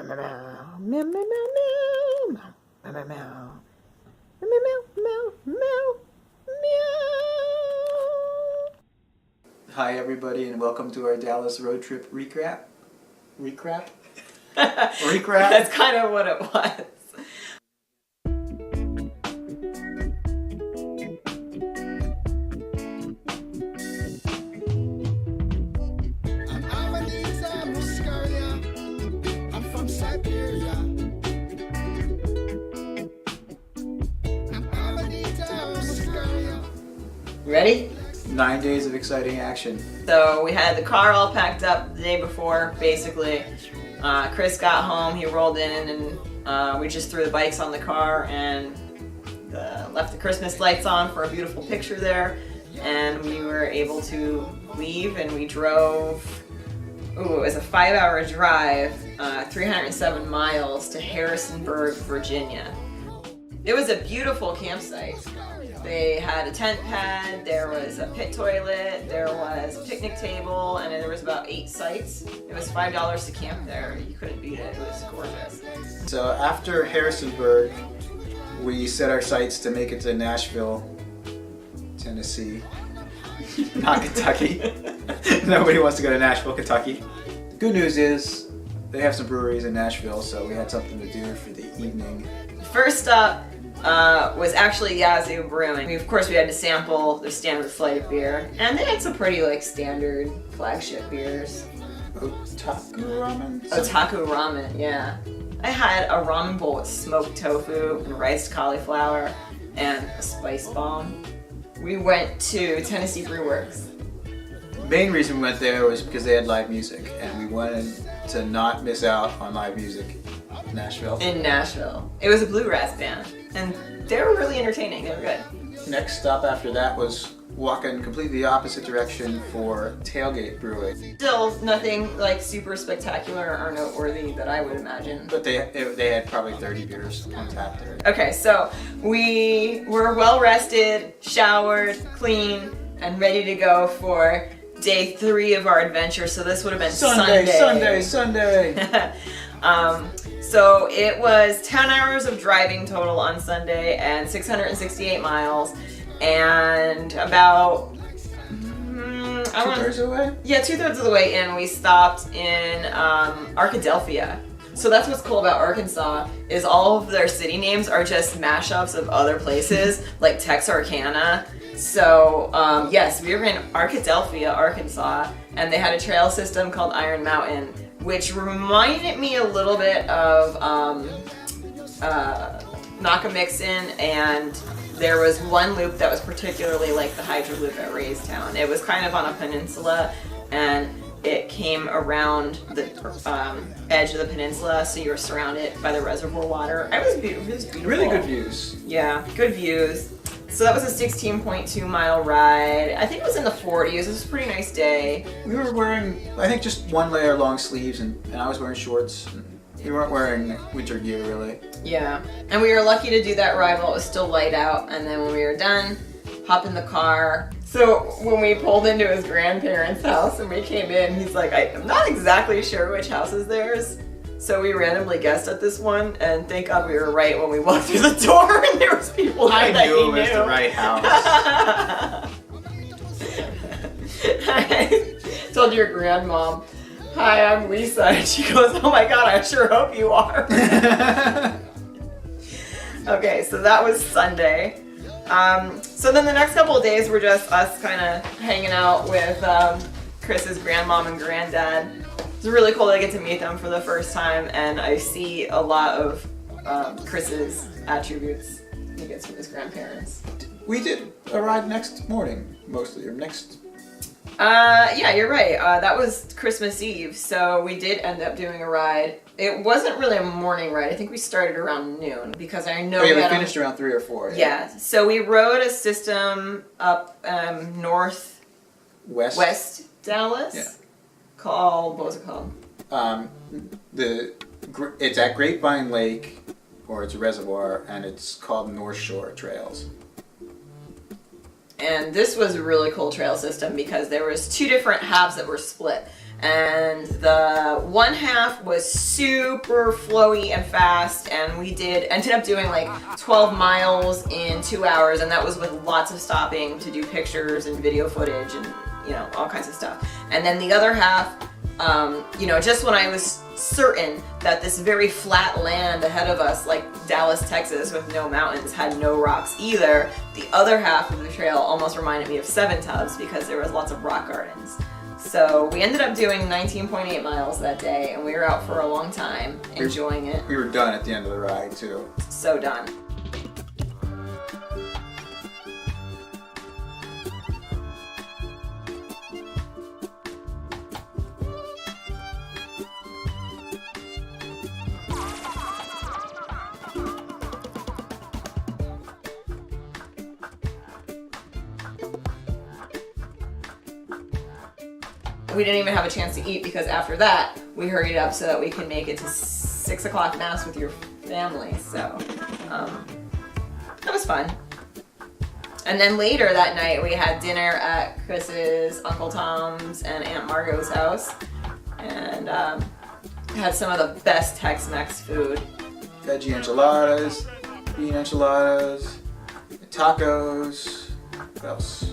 Meow, meow, meow, meow, meow, meow, meow, meow, meow, meow, meow. Hi everybody and welcome to our Dallas road trip recap. Recap? That's kind of what it was. Ready? 9 days of exciting action. So we had the car all packed up the day before, basically. Chris got home, he rolled in, and we just threw the bikes on the car and left the Christmas lights on for a beautiful picture there. And we were able to leave, and we drove, it was a 5-hour drive, 307 miles to Harrisonburg, Virginia. It was a beautiful campsite. They had a tent pad, there was a pit toilet, there was a picnic table, and there was about 8 sites. It was $5 to camp there. You couldn't beat it. It was gorgeous. So after Harrisonburg, we set our sights to make it to Nashville, Tennessee. Not Kentucky. Nobody wants to go to Nashville, Kentucky. The good news is they have some breweries in Nashville, so we had something to do for the evening. First up was actually Yazoo Brewing. Of course, we had to sample their standard flight of beer, and they had some pretty standard flagship beers. Otaku ramen? Otaku ramen, yeah. I had a ramen bowl with smoked tofu and riced cauliflower and a spice bomb. We went to Tennessee Brew Works. The main reason we went there was because they had live music, and we wanted to not miss out on live music in Nashville. It was a bluegrass band, and they were really entertaining. They were good. Next stop after that was walking completely the opposite direction for Tailgate Brewing. Still nothing super spectacular or noteworthy that I would imagine. But they had probably 30 beers on tap there. Okay, so we were well rested, showered, clean, and ready to go for day 3 of our adventure. So this would have been Sunday. So it was 10 hours of driving total on Sunday and 668 miles, and about 2/3 of the way? Yeah, 2/3 of the way in, we stopped in Arkadelphia. So that's what's cool about Arkansas, is all of their city names are just mashups of other places, like Texarkana. So yes, we were in Arkadelphia, Arkansas, and they had a trail system called Iron Mountain, which reminded me a little bit of Nakamixon, and there was one loop that was particularly like the Hydro Loop at Raystown. It was kind of on a peninsula, and it came around the edge of the peninsula, so you were surrounded by the reservoir water. It was beautiful. Really good views. Yeah, good views. So that was a 16.2 mile ride. I think it was in the 40s. It was a pretty nice day. We were wearing, I think, just 1 layer long sleeves, and I was wearing shorts. We weren't wearing winter gear, really. Yeah, and we were lucky to do that ride while it was still light out, and then when we were done, hop in the car. So when we pulled into his grandparents' house and we came in, he's like, I'm not exactly sure which house is theirs. So we randomly guessed at this one, and thank God we were right when we walked through the door and there was people there that he knew. I knew it was the right house. I told your grandmom, "Hi, I'm Lisa," and she goes, "Oh my God, I sure hope you are." Okay, so that was Sunday. So then the next couple of days were just us kind of hanging out with Chris's grandmom and granddad. It's really cool to get to meet them for the first time, and I see a lot of Chris's attributes he gets from his grandparents. We did a ride next morning, mostly, or next... Yeah, you're right. That was Christmas Eve, so we did end up doing a ride. It wasn't really a morning ride. I think we started around noon, because I know we finished around 3 or 4. Yeah, so we rode a system up west Dallas. Yeah. Called, what was it called? It's at Grapevine Lake, or it's a reservoir, and it's called North Shore Trails. And this was a really cool trail system because there was 2 different halves that were split. And the one half was super flowy and fast, and we ended up doing like 12 miles in 2 hours, and that was with lots of stopping to do pictures and video footage and, you know, all kinds of stuff. And then the other half, you know, just when I was certain that this very flat land ahead of us, like Dallas, Texas, with no mountains, had no rocks either, the other half of the trail almost reminded me of Seven Tubs because there was lots of rock gardens. So we ended up doing 19.8 miles that day, and we were out for a long time, enjoying it. We were done at the end of the ride, too. So done. We didn't even have a chance to eat because after that, we hurried up so that we could make it to 6 o'clock mass with your family. So that was fun. And then later that night, we had dinner at Chris's, Uncle Tom's, and Aunt Margot's house. And had some of the best Tex-Mex food. Veggie enchiladas, bean enchiladas, tacos, what else?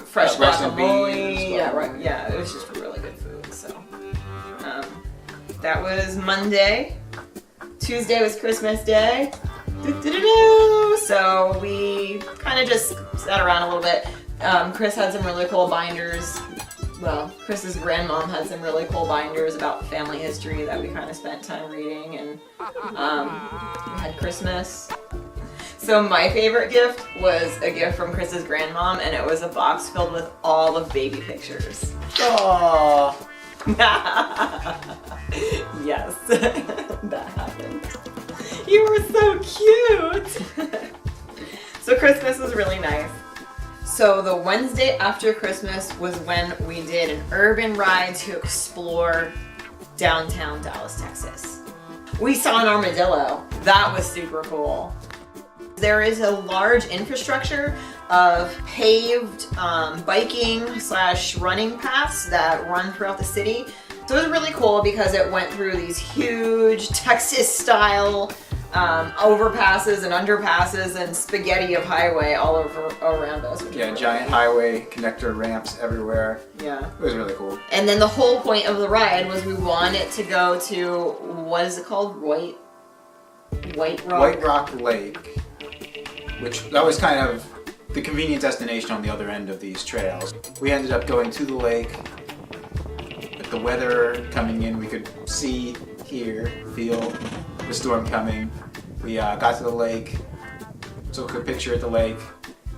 Fresh rice and guacamole. beans, Yeah, right. Yeah, it was just really good food. So that was Monday. Tuesday was Christmas Day. So we kind of just sat around a little bit. Chris had some really cool binders. Well, Chris's grandmom had some really cool binders about family history that we kind of spent time reading, and we had Christmas. So my favorite gift was a gift from Chris's grandmom, and it was a box filled with all of baby pictures. Aww. Yes, that happened. You were so cute. So Christmas was really nice. So the Wednesday after Christmas was when we did an urban ride to explore downtown Dallas, Texas. We saw an armadillo. That was super cool. There is a large infrastructure of paved biking/running paths that run throughout the city. So it was really cool because it went through these huge Texas-style overpasses and underpasses and spaghetti of highway all over around us. Yeah, really giant cool. Highway connector ramps everywhere. Yeah. It was really cool. And then the whole point of the ride was we wanted to go to, what is it called? White Rock Lake. Which, that was kind of the convenient destination on the other end of these trails. We ended up going to the lake. With the weather coming in, we could see, hear, feel the storm coming. We got to the lake, took a picture at the lake,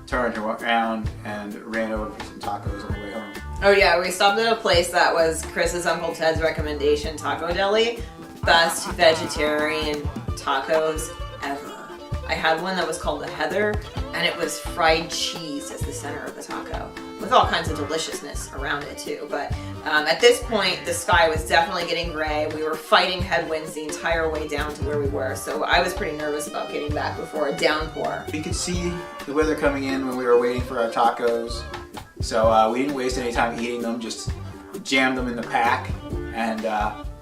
turned around, and ran over for some tacos on the way home. Oh yeah, we stopped at a place that was Chris's Uncle Ted's recommendation, Taco Deli. Best vegetarian tacos ever. I had one that was called the Heather, and it was fried cheese as the center of the taco, with all kinds of deliciousness around it too. But at this point, the sky was definitely getting gray. We were fighting headwinds the entire way down to where we were, so I was pretty nervous about getting back before a downpour. We could see the weather coming in when we were waiting for our tacos, so we didn't waste any time eating them, just jammed them in the pack, and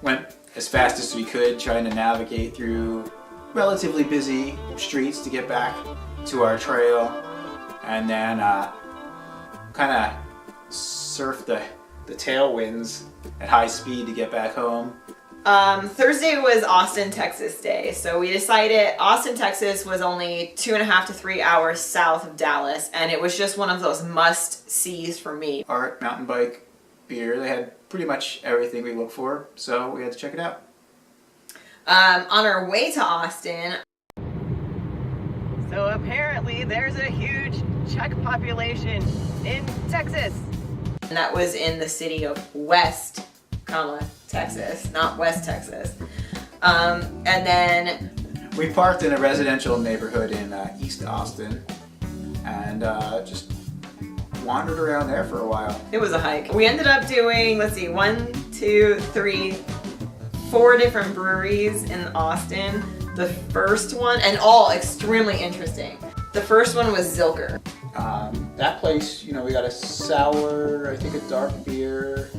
went as fast as we could, trying to navigate through relatively busy streets to get back to our trail, and then kind of surf the tailwinds at high speed to get back home. Thursday was Austin, Texas day, so we decided Austin, Texas was only 2.5 to 3 hours south of Dallas, and it was just one of those must-sees for me. Art, mountain bike, beer, they had pretty much everything we looked for, so we had to check it out. On our way to Austin, so apparently there's a huge Czech population in Texas. And that was in the city of West, Texas, not West Texas. And then we parked in a residential neighborhood in East Austin and just wandered around there for a while. It was a hike. We ended up doing, let's see, 4 different breweries in Austin. The first one, and all extremely interesting. The first one was Zilker. That place, you know, we got a sour, I think a dark beer,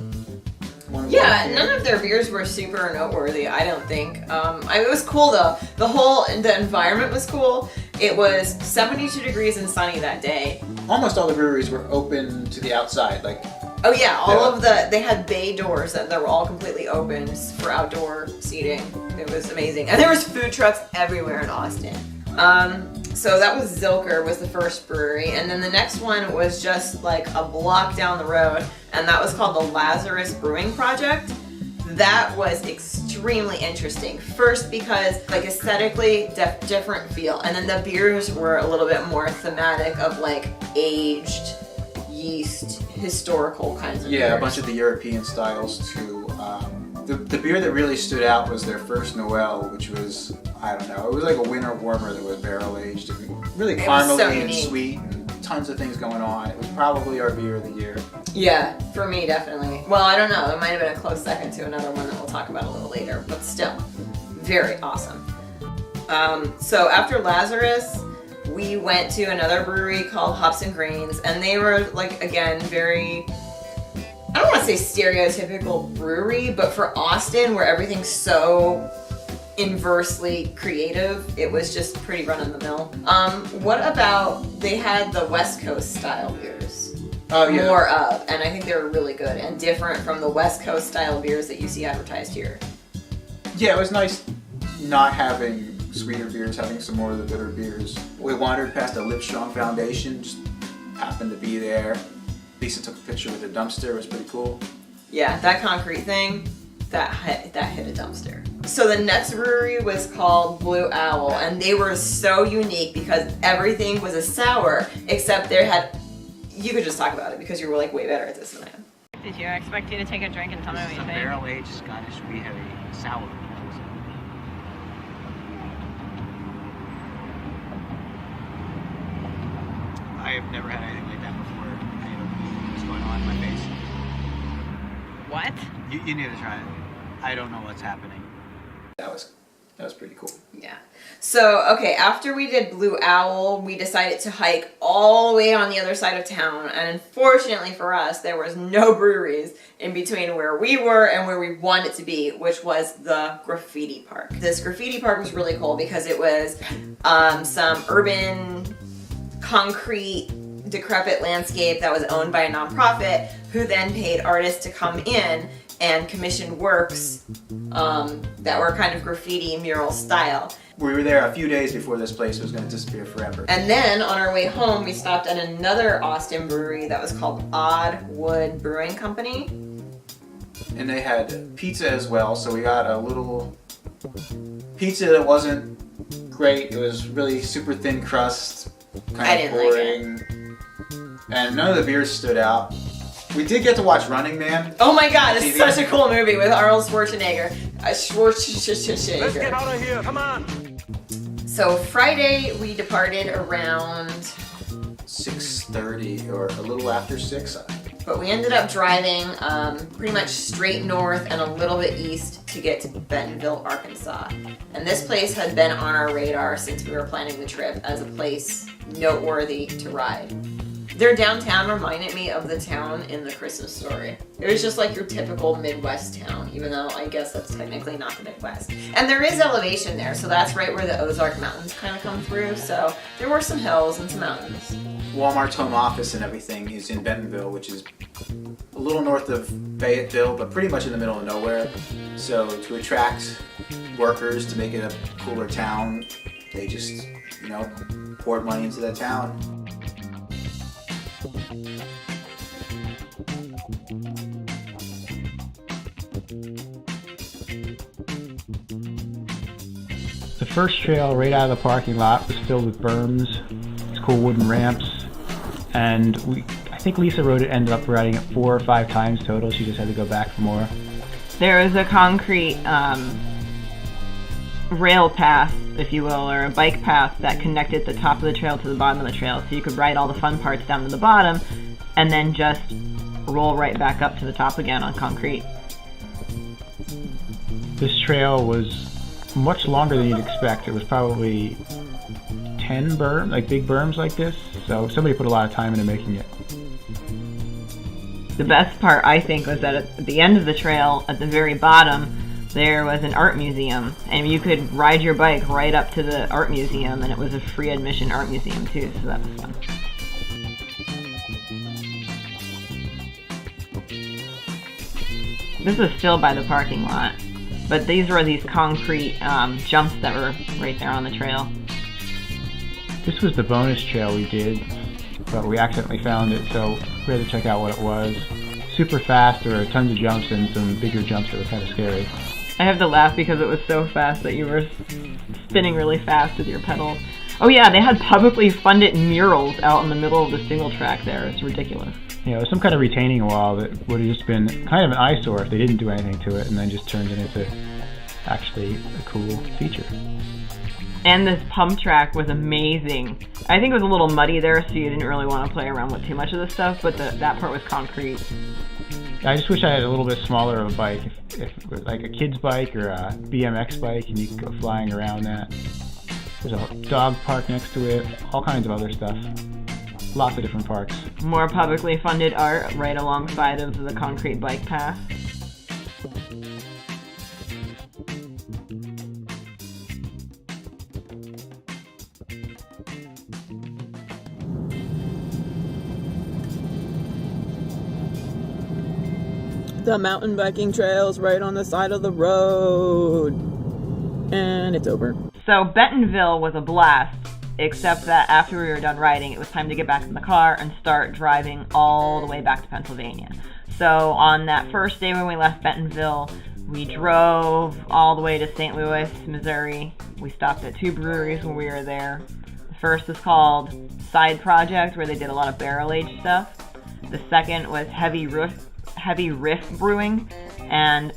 Yeah, none of their beers were super noteworthy, I don't think. It was cool though. The environment was cool. It was 72 degrees and sunny that day. Almost all the breweries were open to the outside, like. Oh yeah, they had bay doors that were all completely open for outdoor seating. It was amazing. And there was food trucks everywhere in Austin. So that was Zilker was the first brewery, and then the next one was just like a block down the road, and that was called the Lazarus Brewing Project. That was extremely interesting. First because like aesthetically different feel, and then the beers were a little bit more thematic of like aged yeast, historical kinds of beers. Yeah, a bunch of the European styles too. The beer that really stood out was their first Noel, which was, I don't know, it was like a winter warmer that was barrel aged. Really caramely and sweet, and tons of things going on. It was probably our beer of the year. Yeah, for me definitely. Well, I don't know, it might have been a close second to another one that we'll talk about a little later, but still, very awesome. So after Lazarus, we went to another brewery called Hops and Grains, and they were like, again, very, I don't want to say stereotypical brewery, but for Austin, where everything's so inversely creative, it was just pretty run-of-the-mill. What about, they had the West Coast style beers. Oh yeah. More of, and I think they were really good and different from the West Coast style beers that you see advertised here. Yeah, it was nice not having sweeter beers, having some more of the bitter beers. We wandered past the Livestrong Foundation, just happened to be there. Lisa took a picture with a dumpster, it was pretty cool. Yeah, that concrete thing, that hit a dumpster. So the next brewery was called Blue Owl, and they were so unique because everything was a sour, except they had, you could just talk about it because you were like way better at this than I am. Did you expect you to take a drink and tell me what you think? Barrel-aged Scottish wheat sour. I have never had anything like that before. I don't know what's going on in my face. What? You need to try it. I don't know what's happening. That was pretty cool. Yeah. So, okay, after we did Blue Owl, we decided to hike all the way on the other side of town. And unfortunately for us, there was no breweries in between where we were and where we wanted to be, which was the graffiti park. This graffiti park was really cool because it was some urban, concrete, decrepit landscape that was owned by a nonprofit who then paid artists to come in and commission works that were kind of graffiti mural style. We were there a few days before this place was going to disappear forever. And then on our way home, we stopped at another Austin brewery that was called Odd Wood Brewing Company. And they had pizza as well, so we got a little pizza that wasn't great. It was really super thin crust, kind of boring. And none of the beers stood out. We did get to watch Running Man. Oh my god, it's such a cool movie with Arnold Schwarzenegger. Schwarzenegger. Let's get out of here, come on! So Friday, we departed around 6:30 or a little after 6. But we ended up driving pretty much straight north and a little bit east to get to Bentonville, Arkansas. And this place had been on our radar since we were planning the trip as a place noteworthy to ride. Their downtown reminded me of the town in The Christmas Story. It was just like your typical Midwest town, even though I guess that's technically not the Midwest. And there is elevation there, so that's right where the Ozark Mountains kind of come through. So there were some hills and some mountains. Walmart's home office and everything is in Bentonville, which is a little north of Fayetteville, but pretty much in the middle of nowhere. So to attract workers, to make it a cooler town, they just, poured money into that town. The first trail right out of the parking lot was filled with berms, these cool wooden ramps, and I think Lisa ended up riding it 4 or 5 times total. She just had to go back for more. There was a concrete rail path, if you will, or a bike path that connected the top of the trail to the bottom of the trail, so you could ride all the fun parts down to the bottom and then just roll right back up to the top again on concrete. This trail was much longer than you'd expect. It was probably 10 berms, like big berms like this, so somebody put a lot of time into making it. The best part, I think, was that at the end of the trail, at the very bottom, there was an art museum, and you could ride your bike right up to the art museum, and it was a free admission art museum too, so that was fun. This was still by the parking lot, but these were these concrete jumps that were right there on the trail. This was the bonus trail we did, but we accidentally found it, so we had to check out what it was. Super fast, there were tons of jumps and some bigger jumps that were kind of scary. I have to laugh because it was so fast that you were spinning really fast with your pedals. Oh yeah, they had publicly funded murals out in the middle of the single track there. It's ridiculous. Yeah, it was some kind of retaining wall that would have just been kind of an eyesore if they didn't do anything to it, and then just turned it into actually a cool feature. And this pump track was amazing. I think it was a little muddy there, so you didn't really want to play around with too much of the stuff, but that part was concrete. I just wish I had a little bit smaller of a bike, if it was like a kid's bike or a BMX bike, and you could go flying around that. There's a dog park next to it, all kinds of other stuff. Lots of different parks. More publicly funded art right alongside of the concrete bike path. The mountain biking trail's right on the side of the road. And it's over. So Bentonville was a blast, except that after we were done riding, it was time to get back in the car and start driving all the way back to Pennsylvania. So on that first day when we left Bentonville, we drove all the way to St. Louis, Missouri. We stopped at 2 breweries when we were there. The first is called Side Project, where they did a lot of barrel-aged stuff. The second was Heavy Riff Brewing, and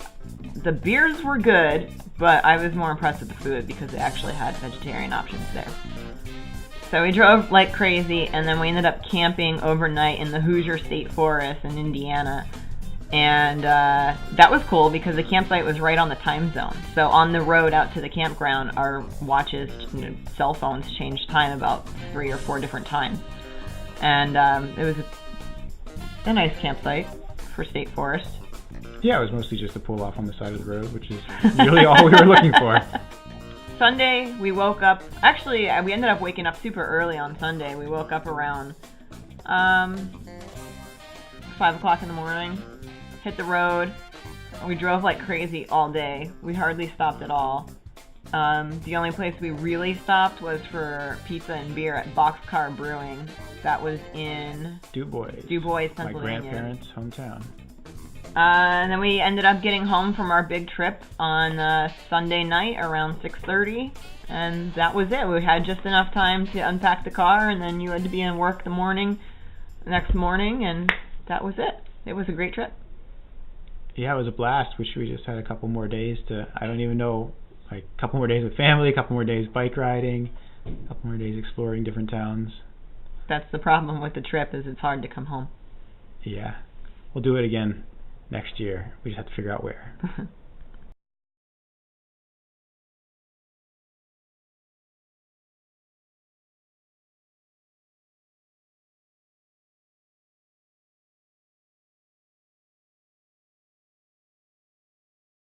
the beers were good, but I was more impressed with the food because they actually had vegetarian options there. So we drove like crazy, and then we ended up camping overnight in the Hoosier State Forest in Indiana. And that was cool because the campsite was right on the time zone. So on the road out to the campground, our watches, cell phones changed time about 3 or 4 different times. And it was a nice campsite for State Forest. Yeah, it was mostly just a pull off on the side of the road, which is really all we were looking for. Sunday, we woke up, actually, we ended up waking up super early on Sunday. We woke up around 5 o'clock in the morning, hit the road, and we drove like crazy all day. We hardly stopped at all. The only place we really stopped was for pizza and beer at Boxcar Brewing. That was in DuBois, Pennsylvania. My grandparents' hometown. And then we ended up getting home from our big trip on Sunday night around 6:30, and that was it. We had just enough time to unpack the car, and then you had to be in work the next morning, and that was it. It was a great trip. Yeah, it was a blast. Wish we just had a couple more days I don't even know, like a couple more days with family, a couple more days bike riding, a couple more days exploring different towns. That's the problem with the trip, is it's hard to come home. Yeah. We'll do it again next year. We just have to figure out where.